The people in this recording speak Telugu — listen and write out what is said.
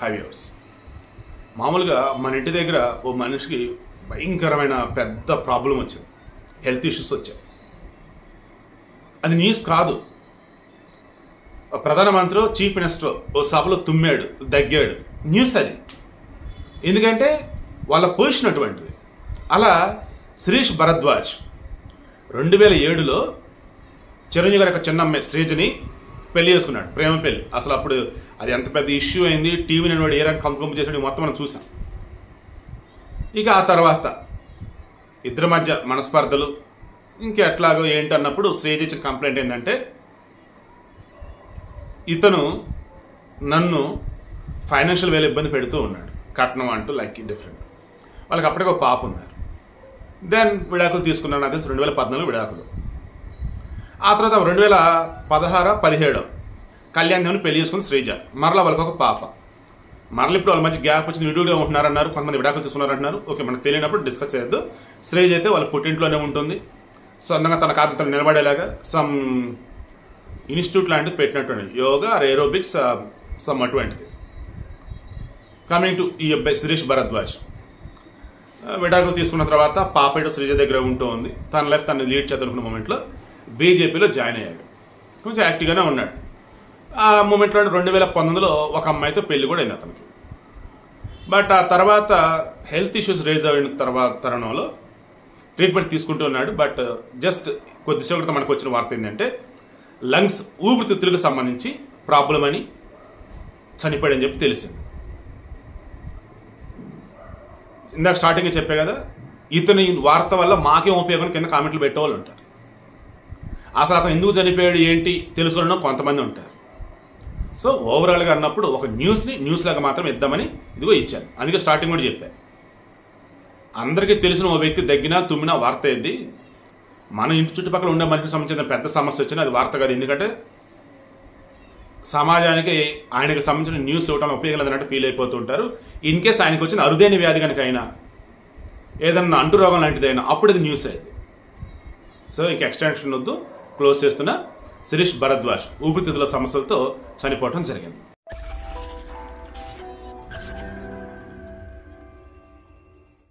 5 years. మామూలుగా మన ఇంటి దగ్గర ఓ మనిషికి భయంకరమైన పెద్ద ప్రాబ్లం వచ్చింది, హెల్త్ ఇష్యూస్ వచ్చాయి. అది న్యూస్ కాదు, ప్రధానమంత్రి చీఫ్ మినిస్టర్ ఓ సభలో తుమ్మాడు, దగ్గాడు, న్యూస్ అది. ఎందుకంటే వాళ్ళ పొజిషన్ అటువంటిది. అలా శిరీష్ భరద్వాజ్ 2007లో చిరంజీవి గారి యొక్క చిన్న అమ్మాయి శ్రీజని పెళ్లి చేసుకున్నాడు, ప్రేమ పెళ్లి. అసలు అప్పుడు అది ఎంత పెద్ద ఇష్యూ అయింది, టీవీ నేను ఏ రకంగా కంపు చేసాడు మొత్తం మనం చూసాం. ఇక ఆ తర్వాత ఇద్దరి మధ్య మనస్పర్ధలు ఇంకెట్లాగో ఏంటన్నప్పుడు శ్రీజ ఇచ్చిన కంప్లైంట్ ఏంటంటే, ఇతను నన్ను ఫైనాన్షియల్ వేలు ఇబ్బంది పెడుతూ ఉన్నాడు, కట్నం అంటూ లైక్ డిఫరెంట్. వాళ్ళకి అప్పటికి ఒక పాప ఉన్నారు. దెన్ విడాకులు తీసుకున్నాను, అదే 2014 విడాకులు. ఆ తర్వాత 2016-17 కళ్యాణ్ దేవ్ని పెళ్లి చేసుకుని శ్రీజ, మరలా వాళ్ళకి ఒక పాప. మరలా ఇప్పుడు వాళ్ళ మధ్య గ్యాప్ వచ్చింది, విడివిడిగా ఉంటున్నారన్నారు, కొంతమంది విడాకులు తీసుకున్నారంటున్నారు. ఓకే, మనకు తెలియనప్పుడు డిస్కస్ చేయొద్దు. శ్రీజ అయితే వాళ్ళ పుట్టింట్లోనే ఉంటుంది, సొంతంగా తన కాపుతో నిలబడేలాగా సమ్ ఇన్స్టిట్యూట్ లాంటిది పెట్టినట్టు, యోగా ఏరోబిక్స్ సమ్ అటువంటిది. కమింగ్ టు ఈ అబ్బాయి శిరీష్ భరద్వాజ్, విడాకులు తీసుకున్న తర్వాత పాప ఇటు శ్రీజ దగ్గర ఉంటూ ఉంది. తన లైఫ్ తను లీడ్ చేయాలనుకున్న మూమెంట్లో బీజేపీలో జాయిన్ అయ్యాడు, కొంచెం యాక్టివ్గానే ఉన్నాడు. ఆ మూమెంట్లో 2019లో ఒక అమ్మాయితో పెళ్లి కూడా అయింది అతనికి. బట్ ఆ తర్వాత హెల్త్ ఇష్యూస్ రేజ్ అయిన తర్వాత తరుణంలో ట్రీట్మెంట్ తీసుకుంటూ ఉన్నాడు. బట్ జస్ట్ కొద్దిసేపటితో మనకు వచ్చిన వార్త ఏంటంటే, లంగ్స్ ఊపిరితిత్తులకు సంబంధించి ప్రాబ్లం అని చనిపోయాడని చెప్పి తెలిసింది. ఇందాక స్టార్టింగ్ చెప్పే కదా, ఇతని వార్త వల్ల మాకేం ఉపయోగం కింద కామెంట్లు పెట్టేవాళ్ళు ఉంటారు. అసలు అతను ఎందుకు చనిపోయాడు ఏంటి తెలుసుకోవడం కొంతమంది ఉంటారు. సో ఓవరాల్గా అన్నప్పుడు ఒక న్యూస్ని న్యూస్ లాగా మాత్రం ఇద్దామని ఇదిగో ఇచ్చాను. అందుకే స్టార్టింగ్ కూడా చెప్పాను, అందరికీ తెలిసిన ఓ వ్యక్తి దగ్గినా తుమ్మినా వార్త ఏది, మన ఇంటి చుట్టుపక్కల ఉండే మనిషికి సంబంధించిన పెద్ద సమస్య వచ్చినా అది వార్త కాదు. ఎందుకంటే సమాజానికి ఆయనకు సంబంధించిన న్యూస్ ఇవ్వడం ఉపయోగం లేదన్నట్టు ఫీల్ అయిపోతూ ఉంటారు. ఇన్ కేస్ ఆయనకు వచ్చిన అరుదైన వ్యాధి కనుక అయినా, ఏదన్నా అంటురోగం లాంటిదైనా, అప్పుడు ఇది న్యూస్ అయింది. సో ఇంక ఎక్స్టెన్షన్ వద్దు, క్లోజ్ చేస్తున్న శిరీష్ భరద్వాజ్ ఊపిరితిత్తుల సమస్యలతో చనిపోవడం జరిగింది.